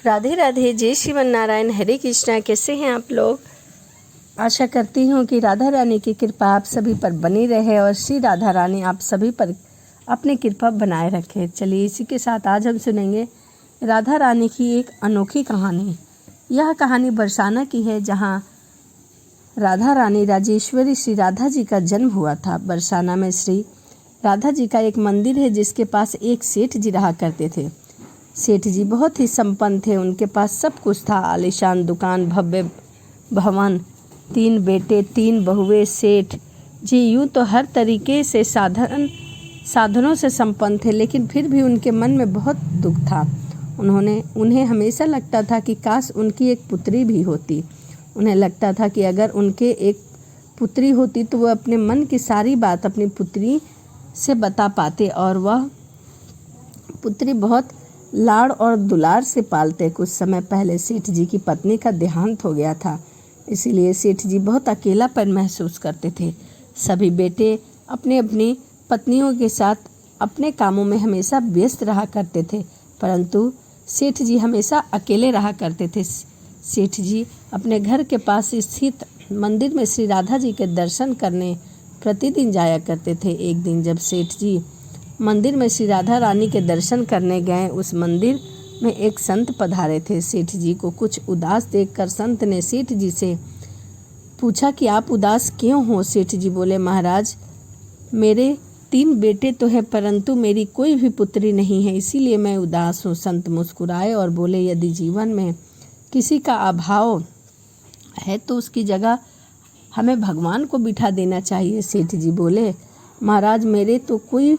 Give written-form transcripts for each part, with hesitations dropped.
राधे राधे, जय श्रीमन नारायण, हरे कृष्णा। कैसे हैं आप लोग? आशा करती हूँ कि राधा रानी की कृपा आप सभी पर बनी रहे और श्री राधा रानी आप सभी पर अपनी कृपा बनाए रखे। चलिए इसी के साथ आज हम सुनेंगे राधा रानी की एक अनोखी कहानी। यह कहानी बरसाना की है, जहाँ राधा रानी राजेश्वरी श्री राधा जी का जन्म हुआ था। बरसाना में श्री राधा जी का एक मंदिर है, जिसके पास एक सेठ जी रहा करते थे। सेठ जी बहुत ही संपन्न थे, उनके पास सब कुछ था। आलीशान दुकान, भव्य भवन, 3 बेटे, 3 बहुएं। सेठ जी यूँ तो हर तरीके से साधनों से संपन्न थे, लेकिन फिर भी उनके मन में बहुत दुख था। उन्हें हमेशा लगता था कि काश उनकी एक पुत्री भी होती। उन्हें लगता था कि अगर उनके एक पुत्री होती तो वह अपने मन की सारी बात अपनी पुत्री से बता पाते, और वह पुत्री बहुत लाड़ और दुलार से पालते। कुछ समय पहले सेठ जी की पत्नी का देहांत हो गया था, इसीलिए सेठ जी बहुत अकेलापन महसूस करते थे। सभी बेटे अपनी अपनी पत्नियों के साथ अपने कामों में हमेशा व्यस्त रहा करते थे, परंतु सेठ जी हमेशा अकेले रहा करते थे। सेठ जी अपने घर के पास स्थित मंदिर में श्री राधा जी के दर्शन करने प्रतिदिन जाया करते थे। एक दिन जब सेठ जी मंदिर में श्री राधा रानी के दर्शन करने गए, उस मंदिर में एक संत पधारे थे। सेठ जी को कुछ उदास देखकर संत ने सेठ जी से पूछा कि आप उदास क्यों हो? सेठ जी बोले, महाराज, मेरे 3 बेटे तो हैं, परंतु मेरी कोई भी पुत्री नहीं है, इसीलिए मैं उदास हूँ। संत मुस्कुराए और बोले, यदि जीवन में किसी का अभाव है तो उसकी जगह हमें भगवान को बिठा देना चाहिए। सेठ जी बोले, महाराज, मेरे तो कोई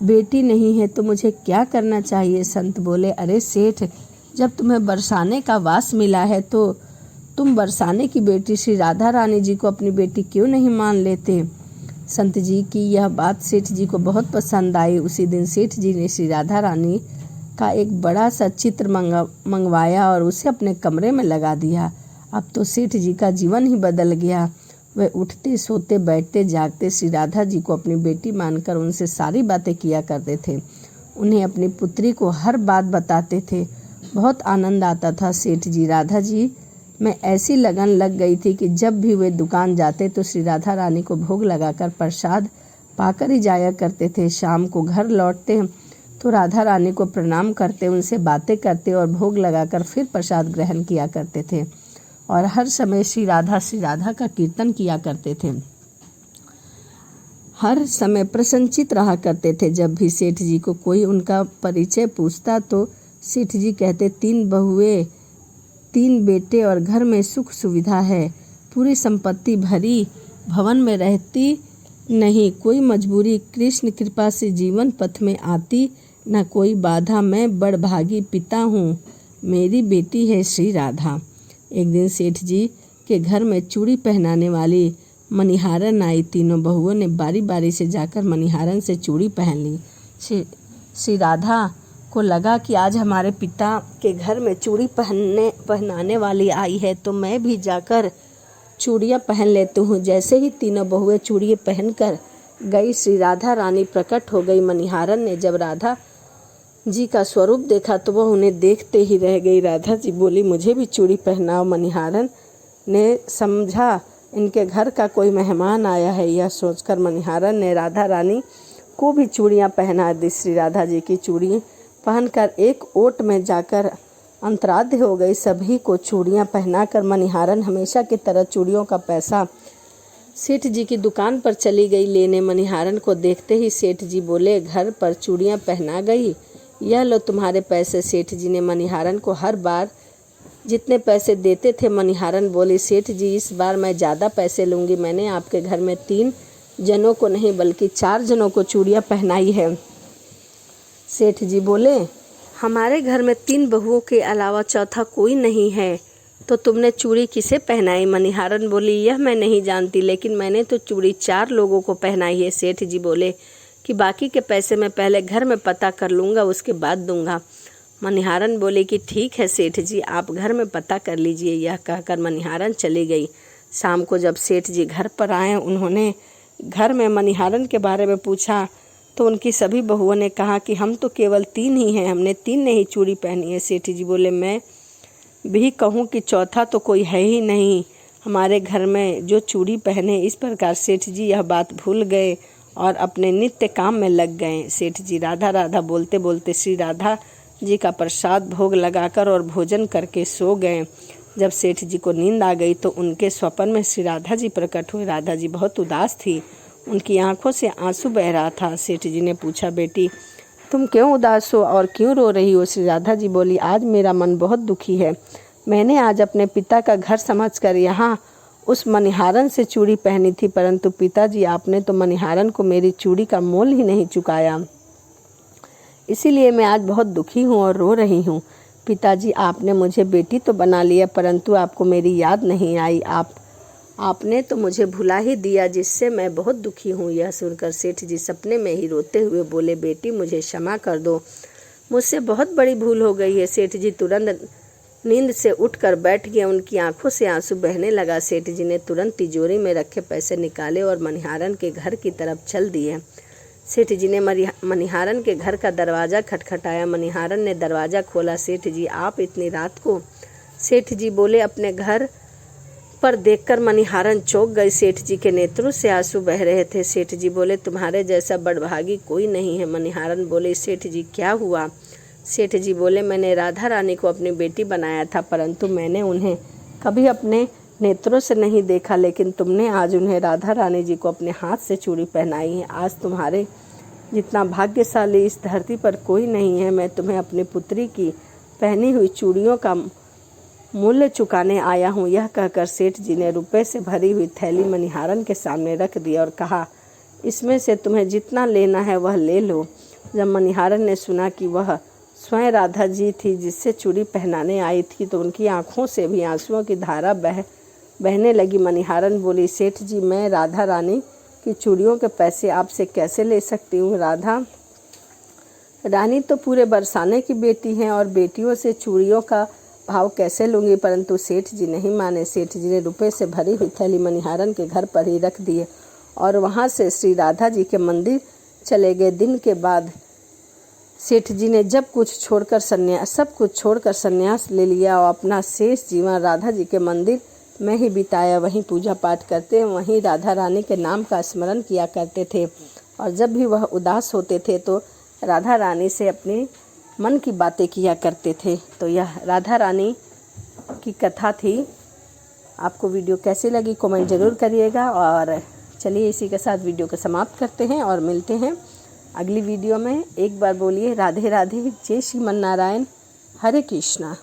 बेटी नहीं है, तो मुझे क्या करना चाहिए? संत बोले, अरे सेठ, जब तुम्हें बरसाने का वास मिला है तो तुम बरसाने की बेटी श्री राधा रानी जी को अपनी बेटी क्यों नहीं मान लेते? संत जी की यह बात सेठ जी को बहुत पसंद आई। उसी दिन सेठ जी ने श्री राधा रानी का एक बड़ा सा चित्र मंगवाया और उसे अपने कमरे में लगा दिया। अब तो सेठ जी का जीवन ही बदल गया। वे उठते, सोते, बैठते, जागते श्री राधा जी को अपनी बेटी मानकर उनसे सारी बातें किया करते थे। उन्हें अपनी पुत्री को हर बात बताते थे। बहुत आनंद आता था। सेठ जी राधा जी में ऐसी लगन लग गई थी कि जब भी वे दुकान जाते तो श्री राधा रानी को भोग लगाकर प्रसाद पाकर ही जाया करते थे। शाम को घर लौटते तो राधा रानी को प्रणाम करते, उनसे बातें करते और भोग लगाकर फिर प्रसाद ग्रहण किया करते थे, और हर समय श्री राधा का कीर्तन किया करते थे। हर समय प्रसन्नचित रहा करते थे। जब भी सेठ जी को कोई उनका परिचय पूछता तो सेठ जी कहते, 3 बहुएं, 3 बेटे और घर में सुख सुविधा है। पूरी संपत्ति भरी भवन में रहती नहीं, कोई मजबूरी कृष्ण कृपा से जीवन पथ में आती न कोई बाधा। मैं बड़भागी पिता हूँ, मेरी बेटी है श्री राधा। एक दिन सेठ जी के घर में चूड़ी पहनाने वाली मणिहारन आई। तीनों बहुओं ने बारी बारी से जाकर मणिहारन से चूड़ी पहन ली। श्री राधा को लगा कि आज हमारे पिता के घर में चूड़ी पहनाने वाली आई है, तो मैं भी जाकर चूड़ियाँ पहन लेती हूँ। जैसे ही तीनों बहुएं चूड़ियाँ पहनकर गई, श्री राधा रानी प्रकट हो गई। मणिहारन ने जब राधा जी का स्वरूप देखा तो वह उन्हें देखते ही रह गई। राधा जी बोली, मुझे भी चूड़ी पहनाओ। मणिहारन ने समझा इनके घर का कोई मेहमान आया है। यह सोचकर मणिहारन ने राधा रानी को भी चूड़ियाँ पहना दी। श्री राधा जी की चूड़ी पहनकर एक ओट में जाकर अंतराध्य हो गई। सभी को चूड़ियाँ पहनाकर मणिहारन हमेशा की तरह चूड़ियों का पैसा सेठ जी की दुकान पर चली गई लेने। मणिहारन को देखते ही सेठ जी बोले, घर पर चूड़ियाँ पहना गई, यह लो तुम्हारे पैसे। सेठ जी ने मणिहारन को हर बार जितने पैसे देते थे। मणिहारन बोली, सेठ जी, इस बार मैं ज़्यादा पैसे लूँगी। मैंने आपके घर में 3 जनों को नहीं बल्कि 4 जनों को चूड़ियाँ पहनाई है। सेठ जी बोले, हमारे घर में 3 बहुओं के अलावा चौथा कोई नहीं है, तो तुमने चूड़ी किसे पहनाई? मणिहारन बोली, यह मैं नहीं जानती, लेकिन मैंने तो चूड़ी 4 लोगों को पहनाई है। सेठ जी बोले कि बाकी के पैसे मैं पहले घर में पता कर लूँगा, उसके बाद दूंगा। मणिहारन बोले कि ठीक है सेठ जी, आप घर में पता कर लीजिए। यह कहकर मणिहारन चली गई। शाम को जब सेठ जी घर पर आए, उन्होंने घर में मणिहारन के बारे में पूछा तो उनकी सभी बहुओं ने कहा कि हम तो केवल 3 ही हैं, हमने 3 ने ही चूड़ी पहनी है। सेठ जी बोले, मैं भी कहूँ कि चौथा तो कोई है ही नहीं हमारे घर में जो चूड़ी पहने। इस प्रकार सेठ जी यह बात भूल गए और अपने नित्य काम में लग गए। सेठ जी राधा राधा बोलते बोलते श्री राधा जी का प्रसाद भोग लगाकर और भोजन करके सो गए। जब सेठ जी को नींद आ गई तो उनके स्वप्न में श्री राधा जी प्रकट हुए। राधा जी बहुत उदास थी, उनकी आंखों से आंसू बह रहा था। सेठ जी ने पूछा, बेटी तुम क्यों उदास हो और क्यों रो रही हो? श्री राधा जी बोली, आज मेरा मन बहुत दुखी है। मैंने आज अपने पिता का घर समझकर यहाँ उस मनिहारन से चूड़ी पहनी थी, परंतु पिताजी आपने तो मनिहारन को मेरी चूड़ी का मोल ही नहीं चुकाया, इसीलिए मैं आज बहुत दुखी हूँ और रो रही हूँ। पिताजी आपने मुझे बेटी तो बना लिया, परंतु आपको मेरी याद नहीं आई। आपने तो मुझे भुला ही दिया, जिससे मैं बहुत दुखी हूँ। यह सुनकर सेठ जी सपने में ही रोते हुए बोले, बेटी मुझे क्षमा कर दो, मुझसे बहुत बड़ी भूल हो गई है। सेठ जी तुरंत नींद से उठकर बैठ गए, उनकी आंखों से आंसू बहने लगा। सेठ जी ने तुरंत तिजोरी में रखे पैसे निकाले और मनिहारन के घर की तरफ चल दिए। सेठ जी ने मनिहारन के घर का दरवाज़ा खटखटाया। मनिहारन ने दरवाज़ा खोला। सेठ जी, आप इतनी रात को? सेठ जी बोले, अपने घर पर देखकर मनिहारन चौंक गई। सेठ जी के नेत्रों से आंसू बह रहे थे। सेठ जी बोले, तुम्हारे जैसा बड़भागी कोई नहीं है। मनिहारन बोले, सेठ जी क्या हुआ? सेठ जी बोले, मैंने राधा रानी को अपनी बेटी बनाया था, परंतु मैंने उन्हें कभी अपने नेत्रों से नहीं देखा, लेकिन तुमने आज उन्हें राधा रानी जी को अपने हाथ से चूड़ी पहनाई है। आज तुम्हारे जितना भाग्यशाली इस धरती पर कोई नहीं है। मैं तुम्हें अपनी पुत्री की पहनी हुई चूड़ियों का मूल्य चुकाने आया हूँ। यह कहकर सेठ जी ने रुपए से भरी हुई थैली मनिहारन के सामने रख दी और कहा, इसमें से तुम्हें जितना लेना है वह ले लो। जब मनिहारन ने सुना कि वह स्वयं राधा जी थी जिससे चूड़ी पहनाने आई थी, तो उनकी आंखों से भी आंसुओं की धारा बहने लगी। मनिहारन बोली, सेठ जी, मैं राधा रानी की चूड़ियों के पैसे आपसे कैसे ले सकती हूँ? राधा रानी तो पूरे बरसाने की बेटी हैं और बेटियों से चूड़ियों का भाव कैसे लूँगी? परंतु सेठ जी नहीं माने। सेठ जी ने रुपए से भरी हुई थैली मनिहारन के घर पर ही रख दिए और वहाँ से श्री राधा जी के मंदिर चले गए। दिन के बाद सेठ जी ने सब कुछ छोड़कर संन्यास ले लिया और अपना शेष जीवन राधा जी के मंदिर में ही बिताया। वहीं पूजा पाठ करते, वहीं राधा रानी के नाम का स्मरण किया करते थे और जब भी वह उदास होते थे तो राधा रानी से अपने मन की बातें किया करते थे। तो यह राधा रानी की कथा थी। आपको वीडियो कैसी लगी कमेंट ज़रूर करिएगा। और चलिए इसी के साथ वीडियो को समाप्त करते हैं और मिलते हैं अगली वीडियो में। एक बार बोलिए राधे राधे, जय श्रीमन नारायण, हरे कृष्णा।